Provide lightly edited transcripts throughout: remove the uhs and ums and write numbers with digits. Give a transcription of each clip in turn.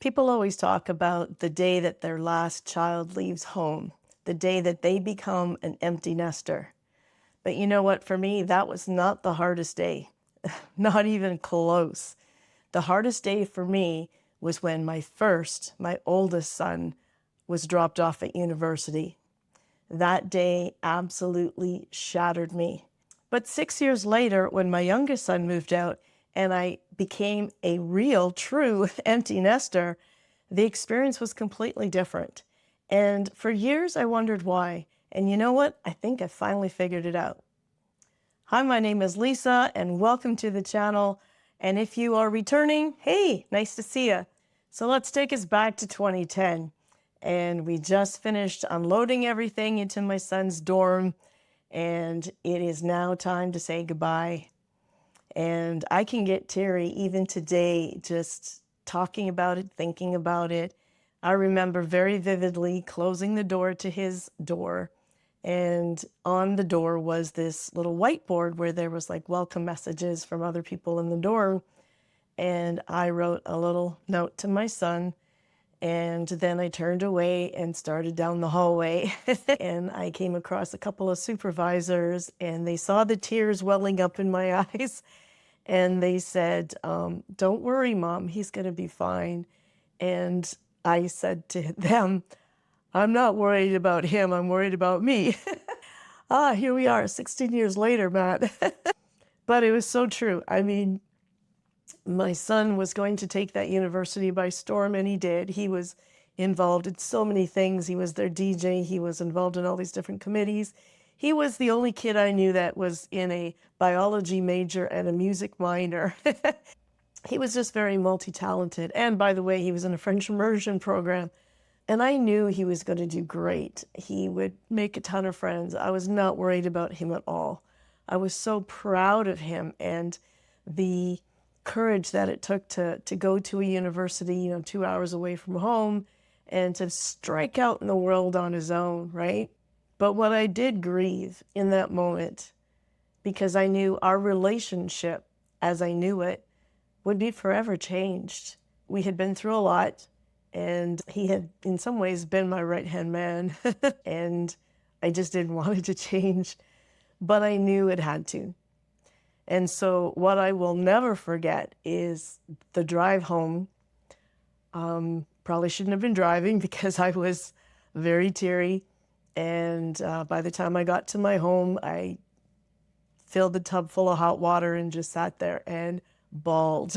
People always talk about the day that their last child leaves home, the day that they become an empty nester. But you know what? For me, that was not the hardest day, not even close. The hardest day for me was when my oldest son, was dropped off at university. That day absolutely shattered me. But 6 years later, when my youngest son moved out and I became a real, true empty nester, the experience was completely different. And for years, I wondered why. And you know what? I think I finally figured it out. Hi, my name is Lisa, and welcome to the channel. And if you are returning, hey, nice to see you. So let's take us back to 2010. And we just finished unloading everything into my son's dorm, and it is now time to say goodbye. And I can get teary even today just talking about it, thinking about it. I remember very vividly closing the door to his door, and on the door was this little whiteboard where there was like welcome messages from other people in the dorm. And I wrote a little note to my son, and then I turned away and started down the hallway. And I came across a couple of supervisors, and they saw the tears welling up in my eyes. And they said, don't worry, Mom, he's going to be fine. And I said to them, I'm not worried about him, I'm worried about me. Here we are, 16 years later, Matt. But it was so true. I mean, my son was going to take that university by storm, and he did. He was involved in so many things. He was their DJ. He was involved in all these different committees. He was the only kid I knew that was in a biology major and a music minor. He was just very multi-talented. And by the way, he was in a French immersion program. And I knew he was going to do great. He would make a ton of friends. I was not worried about him at all. I was so proud of him and the courage that it took to go to a university, 2 hours away from home, and to strike out in the world on his own, right? But what I did grieve in that moment, because I knew our relationship, as I knew it, would be forever changed. We had been through a lot, and he had, in some ways, been my right-hand man, and I just didn't want it to change, but I knew it had to. And so what I will never forget is the drive home. Probably shouldn't have been driving because I was very teary. And by the time I got to my home, I filled the tub full of hot water and just sat there and bawled.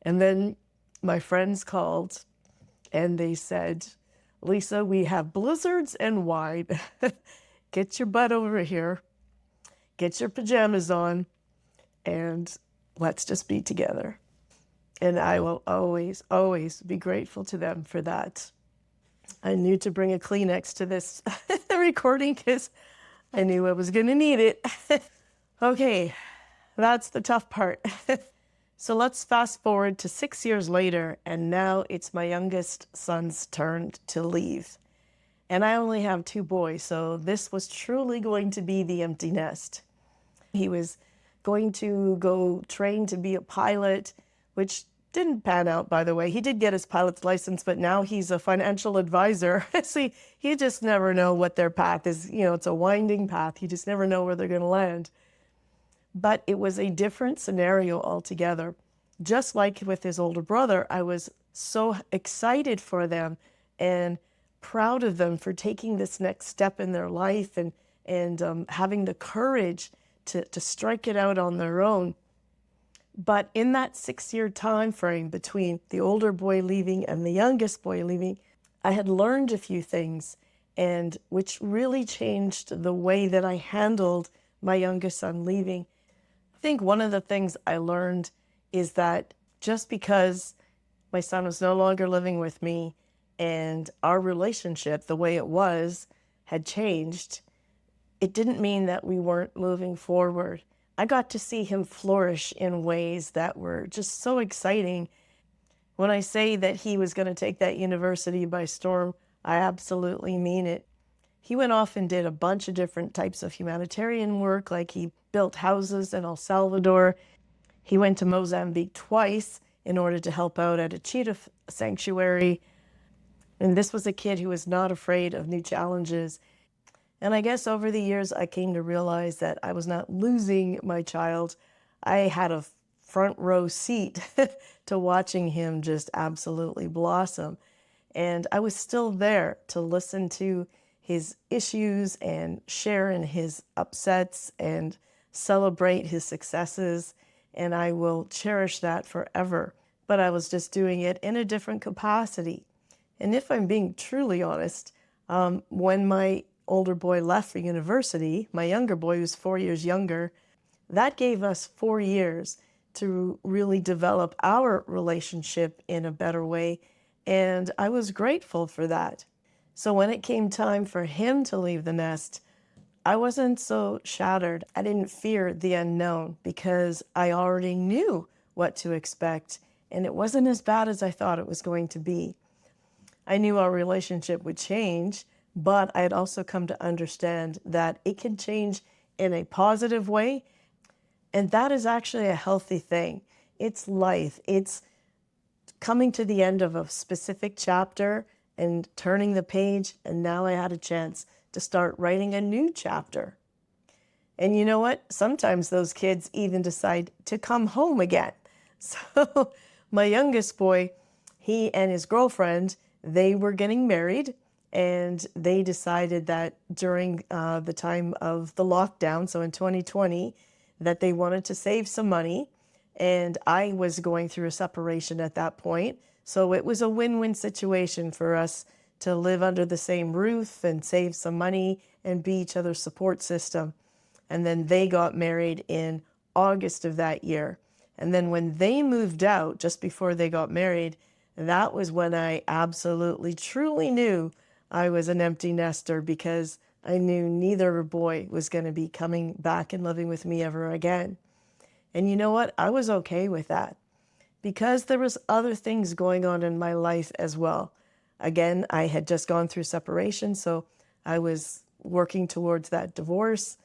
And then my friends called and they said, Lisa, we have blizzards and wine. Get your butt over here. Get your pajamas on. And let's just be together. And I will always, always be grateful to them for that. I knew to bring a Kleenex to this recording because I knew I was going to need it. Okay, that's the tough part. So let's fast forward to 6 years later, and now it's my youngest son's turn to leave. And I only have 2 boys, so this was truly going to be the empty nest. He was going to go train to be a pilot, which didn't pan out, by the way. He did get his pilot's license, but now he's a financial advisor. See, you just never know what their path is. It's a winding path. You just never know where they're going to land. But it was a different scenario altogether. Just like with his older brother, I was so excited for them and proud of them for taking this next step in their life and having the courage to strike it out on their own. But in that 6-year time frame between the older boy leaving and the youngest boy leaving, I had learned a few things, and which really changed the way that I handled my youngest son leaving. I think one of the things I learned is that just because my son was no longer living with me and our relationship, the way it was, had changed, it didn't mean that we weren't moving forward. I got to see him flourish in ways that were just so exciting. When I say that he was going to take that university by storm, I absolutely mean it. He went off and did a bunch of different types of humanitarian work, like he built houses in El Salvador. He went to Mozambique twice, in order to help out at a cheetah sanctuary. And this was a kid who was not afraid of new challenges. And I guess over the years, I came to realize that I was not losing my child. I had a front row seat to watching him just absolutely blossom. And I was still there to listen to his issues and share in his upsets and celebrate his successes. And I will cherish that forever. But I was just doing it in a different capacity. And if I'm being truly honest, when my older boy left for university, my younger boy, who's 4 years younger, that gave us 4 years to really develop our relationship in a better way. And I was grateful for that. So when it came time for him to leave the nest, I wasn't so shattered. I didn't fear the unknown because I already knew what to expect, and it wasn't as bad as I thought it was going to be. I knew our relationship would change, but I had also come to understand that it can change in a positive way, and that is actually a healthy thing. It's life. It's coming to the end of a specific chapter and turning the page, and now I had a chance to start writing a new chapter. And you know what? Sometimes those kids even decide to come home again. So my youngest boy, he and his girlfriend, they were getting married, and they decided that during the time of the lockdown, so in 2020, that they wanted to save some money. And I was going through a separation at that point. So it was a win-win situation for us to live under the same roof and save some money and be each other's support system. And then they got married in August of that year. And then when they moved out, just before they got married, that was when I absolutely, truly knew I was an empty nester, because I knew neither boy was going to be coming back and living with me ever again. And you know what? I was okay with that because there was other things going on in my life as well. Again, I had just gone through separation, so I was working towards that divorce.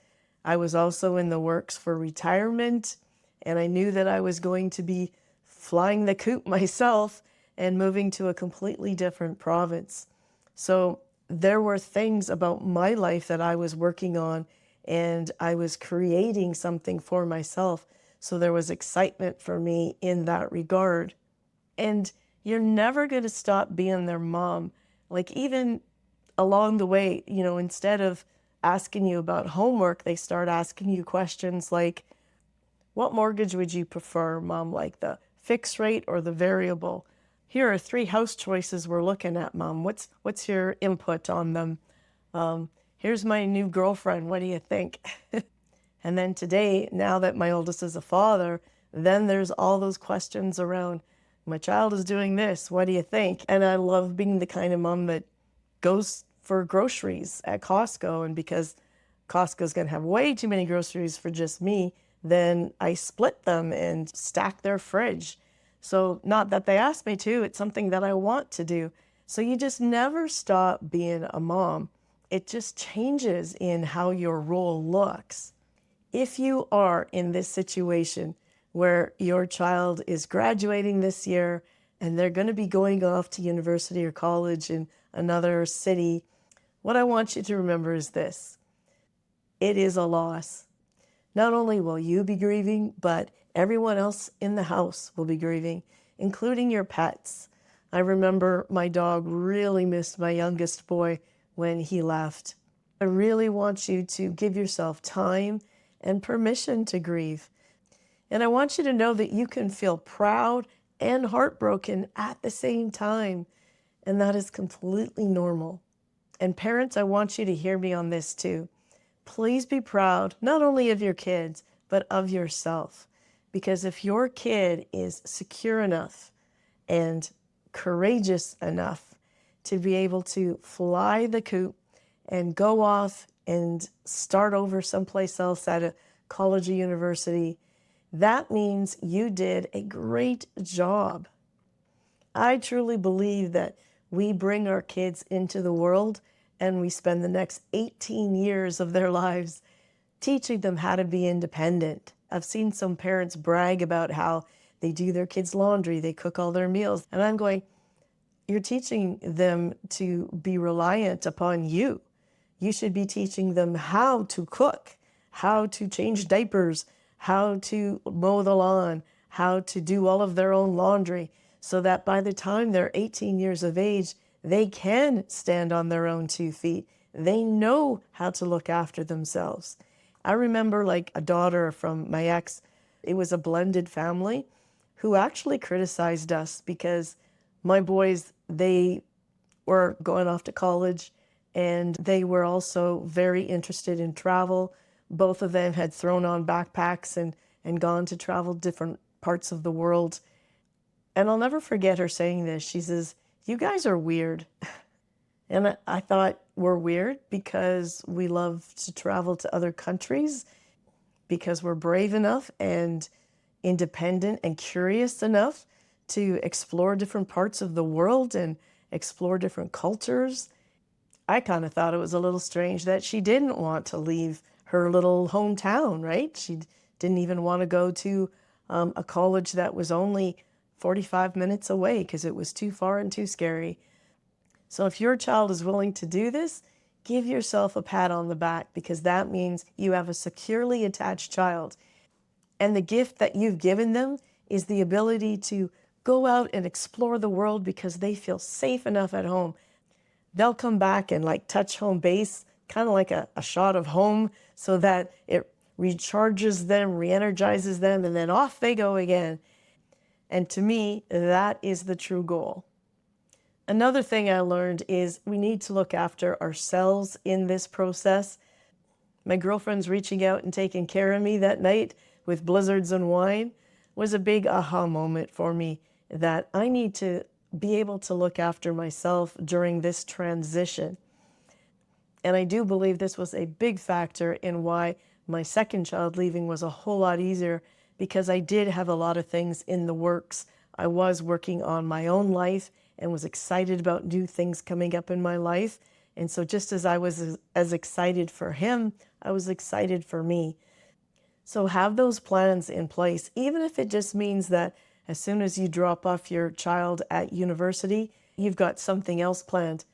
I was also in the works for retirement, and I knew that I was going to be flying the coop myself and moving to a completely different province. So there were things about my life that I was working on, and I was creating something for myself. So there was excitement for me in that regard. And you're never going to stop being their mom. Like, even along the way, instead of asking you about homework, they start asking you questions like, what mortgage would you prefer, Mom? Like the fixed rate or the variable? Here are 3 house choices we're looking at, Mom. What's your input on them? Here's my new girlfriend. What do you think? And then today, now that my oldest is a father, then there's all those questions around, my child is doing this. What do you think? And I love being the kind of mom that goes for groceries at Costco. And because Costco's going to have way too many groceries for just me, then I split them and stack their fridge. So not that they asked me to, it's something that I want to do. So you just never stop being a mom. It just changes in how your role looks. If you are in this situation where your child is graduating this year and they're going to be going off to university or college in another city, what I want you to remember is this: it is a loss. Not only will you be grieving, but everyone else in the house will be grieving, including your pets. I remember my dog really missed my youngest boy when he left. I really want you to give yourself time and permission to grieve. And I want you to know that you can feel proud and heartbroken at the same time, and that is completely normal. And parents, I want you to hear me on this too. Please be proud, not only of your kids, but of yourself. Because if your kid is secure enough and courageous enough to be able to fly the coop and go off and start over someplace else at a college or university, that means you did a great job. I truly believe that we bring our kids into the world and we spend the next 18 years of their lives teaching them how to be independent. I've seen some parents brag about how they do their kids' laundry, they cook all their meals. And I'm going, you're teaching them to be reliant upon you. You should be teaching them how to cook, how to change diapers, how to mow the lawn, how to do all of their own laundry, so that by the time they're 18 years of age, they can stand on their own 2 feet. They know how to look after themselves. I remember like a daughter from my ex, it was a blended family, who actually criticized us because my boys, they were going off to college and they were also very interested in travel. Both of them had thrown on backpacks and gone to travel different parts of the world. And I'll never forget her saying this. She says, "You guys are weird." And I thought, we're weird because we love to travel to other countries, because we're brave enough and independent and curious enough to explore different parts of the world and explore different cultures. I kind of thought it was a little strange that she didn't want to leave her little hometown, right? She didn't even want to go to a college that was only 45 minutes away because it was too far and too scary. So if your child is willing to do this, give yourself a pat on the back, because that means you have a securely attached child. And the gift that you've given them is the ability to go out and explore the world because they feel safe enough at home. They'll come back and like touch home base, kind of like a shot of home, so that it recharges them, re-energizes them, and then off they go again. And to me, that is the true goal. Another thing I learned is we need to look after ourselves in this process. My girlfriend's reaching out and taking care of me that night with blizzards and wine was a big aha moment for me, that I need to be able to look after myself during this transition. And I do believe this was a big factor in why my second child leaving was a whole lot easier, because I did have a lot of things in the works. I was working on my own life and was excited about new things coming up in my life. And so just as I was as excited for him, I was excited for me. So have those plans in place, even if it just means that as soon as you drop off your child at university, you've got something else planned.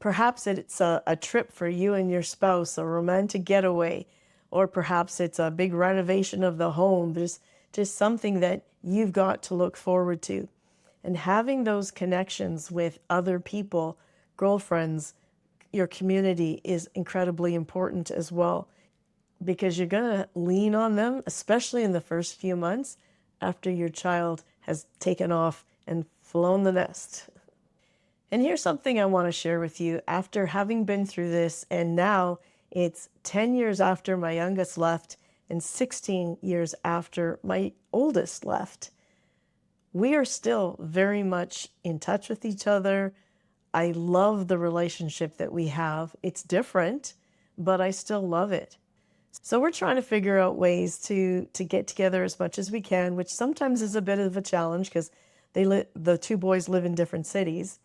Perhaps it's a trip for you and your spouse, a romantic getaway, or perhaps it's a big renovation of the home. There's just something that you've got to look forward to. And having those connections with other people, girlfriends, your community is incredibly important as well, because you're going to lean on them, especially in the first few months after your child has taken off and flown the nest. And here's something I want to share with you. After having been through this, and now it's 10 years after my youngest left and 16 years after my oldest left, we are still very much in touch with each other. I love the relationship that we have. It's different, but I still love it. So we're trying to figure out ways to get together as much as we can, which sometimes is a bit of a challenge because the two boys live in different cities.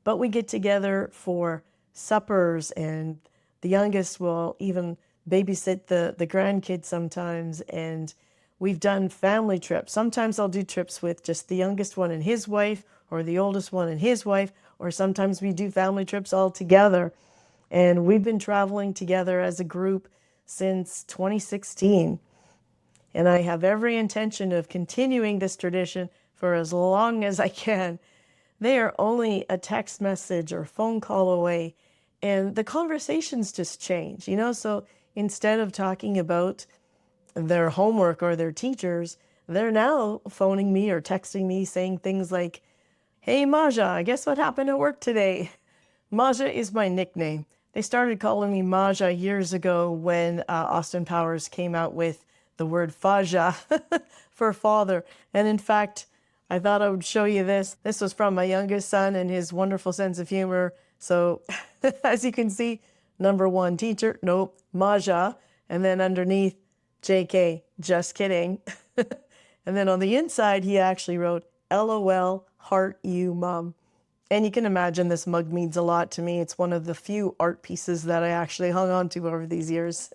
But we get together for suppers, and the youngest will even babysit the grandkids sometimes. And we've done family trips. Sometimes I'll do trips with just the youngest one and his wife, or the oldest one and his wife, or sometimes we do family trips all together. And we've been traveling together as a group since 2016. And I have every intention of continuing this tradition for as long as I can. They are only a text message or phone call away, and the conversations just change, So instead of talking about their homework or their teachers, they're now phoning me or texting me saying things like, "Hey, Maja, guess what happened at work today?" Maja is my nickname. They started calling me Maja years ago when Austin Powers came out with the word Faja for father. And in fact, I thought I would show you this. This was from my youngest son and his wonderful sense of humor. So as you can see, number one, teacher, nope, Maja. And then underneath, JK, just kidding. And then on the inside, he actually wrote, LOL, heart you, mom. And you can imagine this mug means a lot to me. It's one of the few art pieces that I actually hung on to over these years.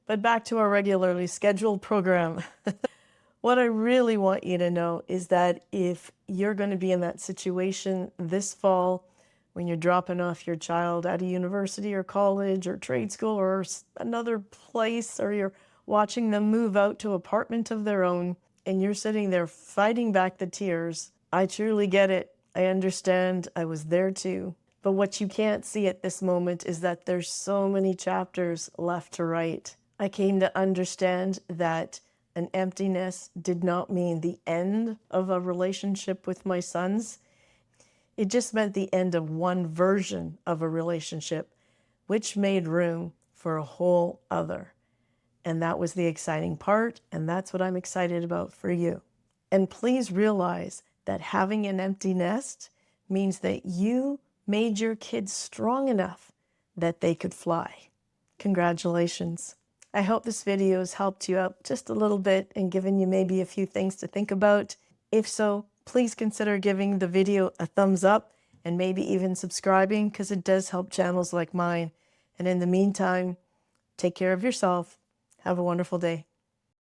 But back to our regularly scheduled program. What I really want you to know is that if you're going to be in that situation this fall, when you're dropping off your child at a university or college or trade school or another place, or you're watching them move out to an apartment of their own, and you're sitting there fighting back the tears, I truly get it. I understand. I was there too. But what you can't see at this moment is that there's so many chapters left to write. I came to understand that an emptiness did not mean the end of a relationship with my sons. It just meant the end of one version of a relationship, which made room for a whole other. And that was the exciting part, and that's what I'm excited about for you. And please realize that having an empty nest means that you made your kids strong enough that they could fly. Congratulations. I hope this video has helped you out just a little bit and given you maybe a few things to think about. If so, please consider giving the video a thumbs up and maybe even subscribing, because it does help channels like mine. And in the meantime, take care of yourself. Have a wonderful day.